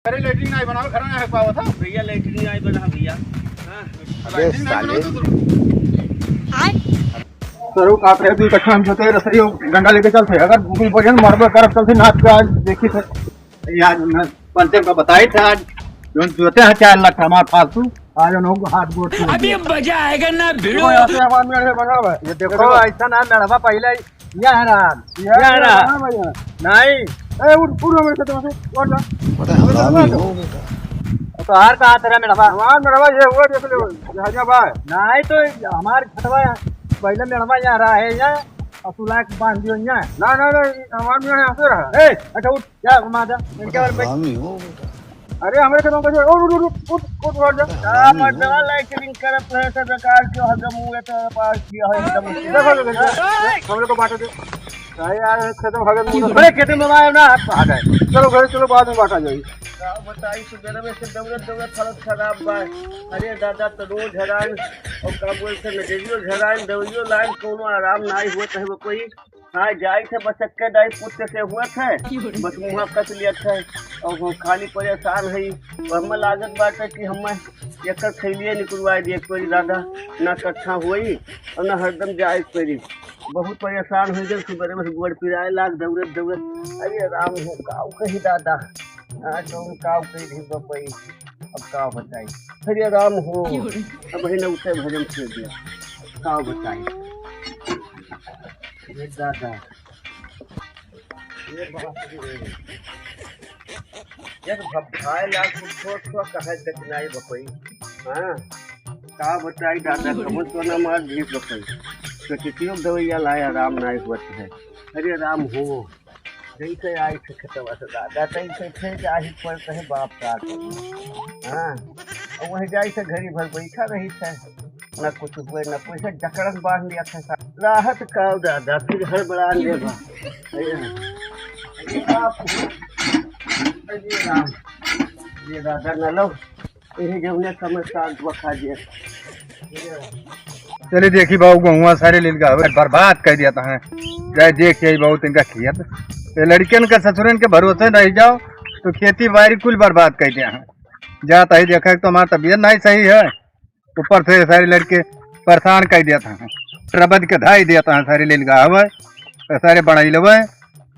अरे लेटरिन नहीं बनाओ घर में है पावा था भैया लेटरिन नहीं बना भैया। अबे साले सरू काट रहे तू इकट्ठा हम जोते रसरी डंडा लेके चलते अगर भूमि भोजन मरबे करब चलते नाच के आज देखी थे यार मैं पंचे को बताई थे आज जो जोते हैं 4 लाख हमारा फालतू आज नो हाथ गोड़ अभी मजा आएगा ना भिड़ो। ऐसे हमारे में बनावा ये देखो ऐसा ना लड़वा पहले यार नहीं ए उठ पूरा मेरे से तो और ना बड़ा हरामी हो बेटा। तो हार कहा तेरा मेड़वा हमार मेड़वा ये हुआ देख लो जहाजा भाई नहीं तो हमार खटवा पहले मेड़वा यहाँ रहा है यहाँ असुला के बांध दियो यहाँ ना ना ना हमार में यहाँ से रहा ए अच्छा उठ जा घुमा जा इनके बारे में हरामी हो बेटा। अरे हमारे खेतों में उठ जा मर्दवा लेटरिन करत है सब बेकार क्यों हदम हुए तो पास किया है एकदम देखो हमरे को बांट दे भाई यार खेतों में भागे बड़े खेतों में आए ना आ गए चलो घर चलो बाद में बांटा जाएगी बताई सुबह में से दौड़त हालत खराब बा। अरे दादा तो रोज हरान और का बोलते नजरियो हरान दवाइयो लाइन कोनो आराम नहीं होत है कोई। हाँ जाई थे बचक्के दाई पुत्र से हुआ थे बस मुँह कस लिया थे और खाली परेशान है हमें लागत बात है कि हमें एक थैलिए निकलवा दिए कोई दादा ना कट्ठा हुई और ना हरदम जाए कोई बहुत परेशान हो गए सुबह में गोड़ पिराए लाग दौड़त दौड़त। अरे राम हो काव कही दादा तो काव कही ढी बपई अब काव बताई। अरे राम हो अब ही न उठे भजन छेड़ दिया काव बताई ये दादा ये भाई लाख छोट कहे कठिनाई बपई। हाँ का बताई दादा समझ तो ना मार ढी बपई तो किसी दवाइया लाए आराम नहीं होते है। अरे राम हो जैसे आई थे खतवा से दादा तैसे थे कि आज पड़ते है बाप का। हाँ और वही जाई से घड़ी भर बैठा रही थे न कुछ हुए न कुछ जकड़न बांध लिया था राहत का दादा फिर हड़बड़ा ले बा। अरे राम ये दादा न लो इन्हें जब ने समझता खा दिया। चलिए देखी बाबू गहुआ सारे लील का बर्बाद कर दिया था जाए देखिए बहुत इनका खेत तो लड़कियन का ससुरन के भरोसे रह जाओ तो खेती बाड़ी कुल बर्बाद कर दिया है। जाता ही देखा तो हमारा तबीयत नहीं सही है ऊपर से सारे लड़के परेशान कर दिया था रबद के धाई दिया था सारे लील का हवा तो सारे बड़ाई लवे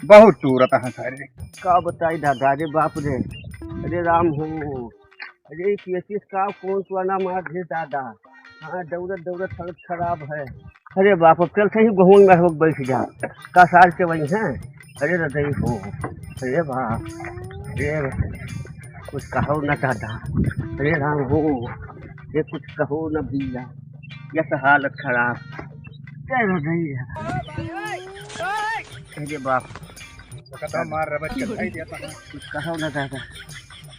बहुत चूरत है सारे का बताई दादा। अरे बाप रे अरे राम हो अरे केसिस का कौन सुना मार दे दादा। हाँ दौड़त दौड़त हालत खराब है। अरे बाप अब चल सही गहूँ में हो बैठ जा का साल के वही हैं। अरे हृदय हो अरे बाप अरे कुछ कहो न दादा। अरे राम हो ये कुछ कहो न भैया ये तो हालत खराब क्या हृदय। अरे बाप मार रबद के धाई दिया था कुछ कहो न दादा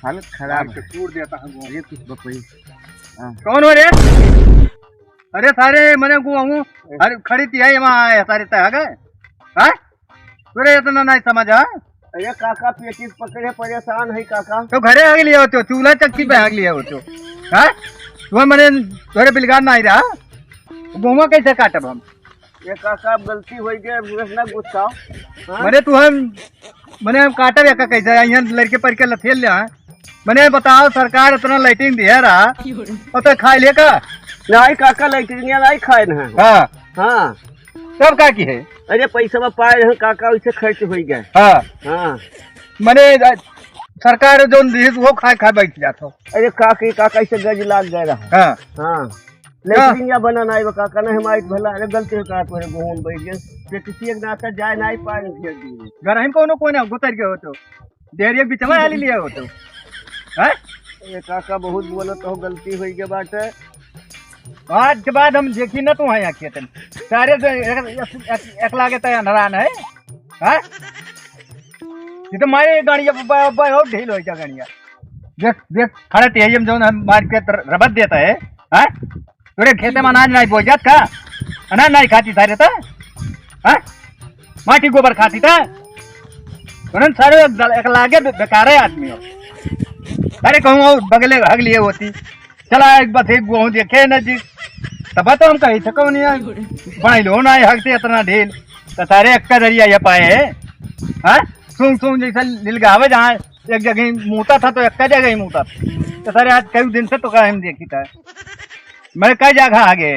हालत खराब है। चूर दिया था अरे कुछ बपई कौन हो रे अरे सारे मने गुहूँ अरे खड़ी थी है वहाँ सारे तय गए हाँ तुरे इतना नहीं समझ है। अरे काका पेटिस पकड़े परेशान है काका तो घरे आग लिया होते चूल्हा चक्की पे आग लिया होते हाँ तुम्हें मने थोड़े बिलगार नहीं रहा गुहुआ कैसे काटब हम। ये काका गलती हो गई ना गुस्सा मने तू हम मने हम काटब या कैसे यहाँ लड़के पर के लथेल ले मने बताओ सरकार इतना लाइटिंग दिया रहा और तो खा लिया का नहीं काका लाइटिंग नहीं खाए ना। हाँ हाँ सब का की है। अरे पैसा पाए रहे काका वैसे खर्च हो गए। हाँ हाँ मने सरकार जो दी वो खा खा बैठ जाता। अरे काकी काका ऐसे गज लाग गए रहा। हाँ हाँ लेकिन या बना नहीं काका नहीं हमारी भला अरे गलती का तोरे घूम बैठ गए किसी एक नाता जाए नहीं पाए घर हम कोनो कोई ना गुतर के हो तो देरिया बीच में आली लिया हो तो है। ये काका बहुत बोलत हो गलती हुई के बात है। आज के बाद हम देखी ना तू है यहाँ खेतन सारे तो एक लागे तय नरान है हाँ ये तो मारे गाड़िया बहुत ढील हो गाड़िया देख देख खड़े तेज जो हम मार के रबत देता है हाँ तुरे खेते में अनाज नहीं बोझ जात का अनाज नहीं खाती सारे था हाँ माटी गोबर खाती था तुरंत सारे एक लागे बेकार है आदमी हो। अरे कहूँ बगले हग लिए होती चला एक बस एक गुहूँ देखे न जी तब तो हम कही थको नहीं बना लो ना हगते इतना ढील तो सारे एक का जरिया ये पाए हाँ सूंघ सूंघ जैसा लील गावे जहाँ एक जगह ही मुँहता था तो एक जगह ही मुँहता था। तो सारे आज कई दिन से तो का हम देखी था मैं कई जगह आगे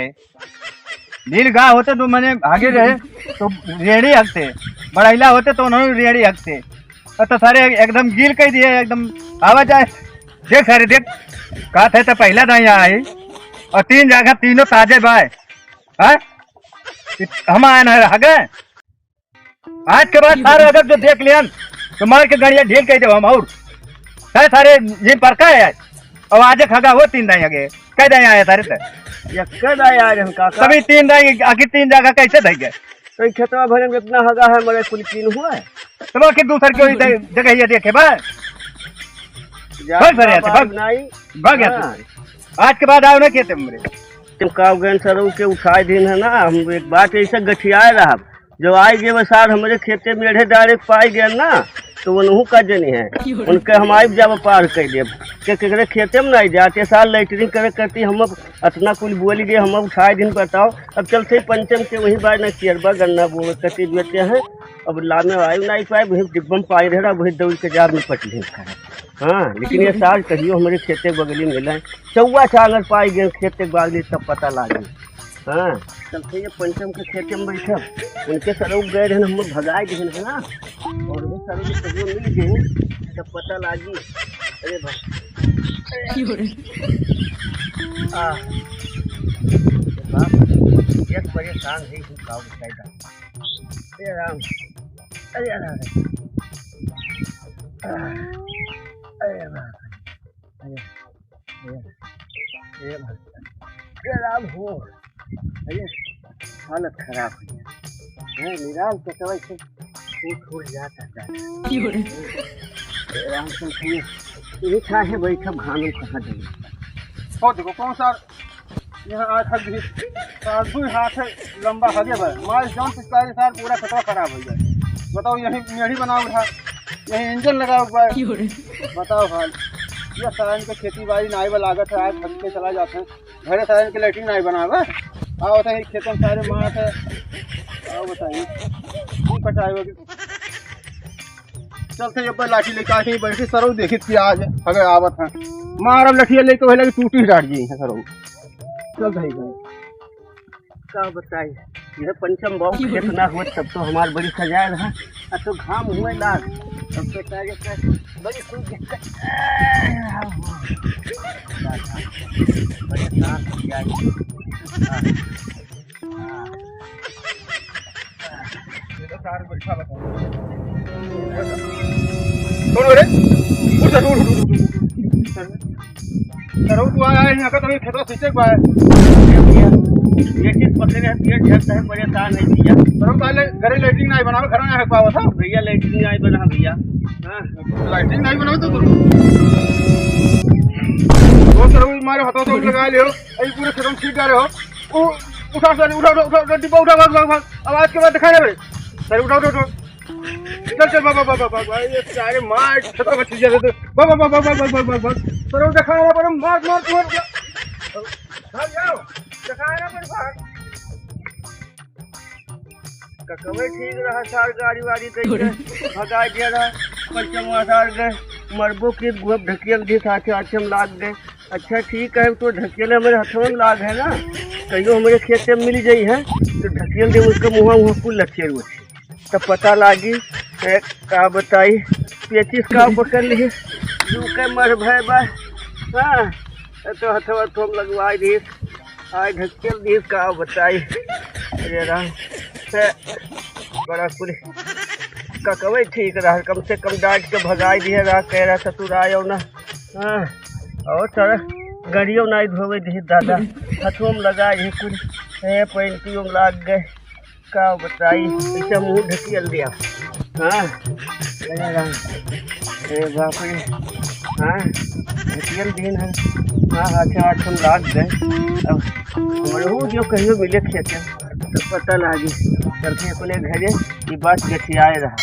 नील गाय होते तो मैंने आगे रहे तो रेड़ी हकते, बड़ैला होते तो उन्होंने रेड़ी हकते। तो सारे एकदम गिल कह दिए एकदम आवाज आए। देख सारे देख कहा थे तो पहला दाई आई और 3 जगह तीनों ताजे बाय हम आए ना आगे। आज के बाद सारे अगर जो देख लिया तो मार के गाड़िया ढील कह दे हम और सारे ये पर का है और आज खगा हो 3 दाई आगे कह दाई आया सारे से यक्कद आया हम काका सभी 3 दाई आगे 3 जगह कैसे दे गए तो खेतवा भरे में कितना हगा है मेरे कुल 3 हुआ है तो बाकी दूसर कोई जगह ये देखे बा भाग सर भाग भाग यहाँ से। आज के बाद आओ ना खेते मेरे तुम कावगन सरू के उठाए दिन है ना हम एक बात ऐसे गठियाए रहा जो आई गए बसार हमारे खेते में डायरेक्ट पाई गए ना तो वो का जनी है उनके हम आई जाब पार कर दे खेते में नहीं जाते साल लैटरिंग करे करती हम अतना कुल बोली गए हम उठाए दिन बताओ अब चलते पंचम के वही बार न चेरबा गन्ना बोए कटी बेचे हैं अब लामे आयु नहीं पाए वही डिब्बम पाई रहा वही दौड़ के जार में पटली हाँ लेकिन ये साल कहियो हमारे खेते बगली में मिला 4 साल अगर पाई गए खेते बागली तब पता लागे। हाँ चलते ये पंचम के खेते में बैठे उनके सरोग गए रहे हम भगाए गए है ना और वो सरोग कहियो मिल गए तब पता लागी। अरे भाई एक परेशान है गाँव बताएगा। अरे राम अरे राम राम हो अरे हालत खराब है निराल तो कभी से छूट जाता है राम ये क्या है भाई सब घामे कहाँ जाए और देखो कौन सा यहाँ आज हक हाथ है लंबा हगे भाई माल जौन पिछले साल पूरा खतरा खराब हो जाए। बताओ यही मेढ़ी बनाओ था यही इंजन लगाओ बताओ हाल ये सारण के खेती बाड़ी नाई वाला लागत है आज थक के चला जाते हैं घरे सारण के लेटरिन नहीं बनावे आओ होता है खेतों में सारे माँ है आओ बताइए कौन कटाई होगी। चलते ये पर लाठी लेके आके बैठी सरो देखी थी आज अगर आवत है मार लठिया लेके वही लगे टूटी डाट जी है सरो चल भाई क्या बताइए ये पंचम बाबू खेत ना हुआ तब तो हमारे बड़ी सजाए रहा अब तो घाम हुए लाग तब तो बड़ी कोई दिक्कत परेशान हो गया तू आया यहाँ का तो खेतों सींचे पाए ये चीज पकड़े रहती है झट है परेशान नहीं भैया पहले घरे लेटरिन नहीं बनावे घर में है पावा था भैया लेटरिन नहीं बना भैया। हाँ लाइटिंग नहीं बनावे तो सर मारे हाथों से लगा लियो अभी पूरे खेतों में छीट जा रहे हो उठा सर उठा डिब्बा उठा भाग आवाज के बाद दिखाई दे सर उठा चल बाबा ये सारे मार खेतों में छीट जाते बाबा सर दिखाया पर मार भाग जाओ दिखाया पर भाग ककवे ठीक रहा सार गाड़ी वाड़ी दे भगा दिया रहा पंचम सार गए मरबो के गोब ढकेल दिए साथे हम लाग गए। अच्छा ठीक है तो ढकेले हमारे हाथों में लाग है ना कहियो हमारे खेत में मिल जाई है तो ढकेल दे उसका मुँह कुल लच्छे हुए तब पता लागी का बताई 25 का पकड़ लिए दू के मर भय बा। हाँ तो हथवा थोम लगवाई दी आज ढकेल दी का बताई। अरे राम बड़ा कुल ककवे ठीक रहा कम से कम डांट के भगाई दिए रहा कह रहा था तू आयो ना। हाँ और सर गड़ियों नहीं धोवे दी दादा हाथों में लगा ये कुछ पैंटियों में लाग गए का बताई ऐसा मुँह ढकेल दिया। हाँ बाप रे हाँ ढकेल दिन है। हाँ हाथ हम लाग गए अब हमारे जो कहियो मिले खेते तो पता लागी चलते अपने घरे ये बात गठियाए रहा।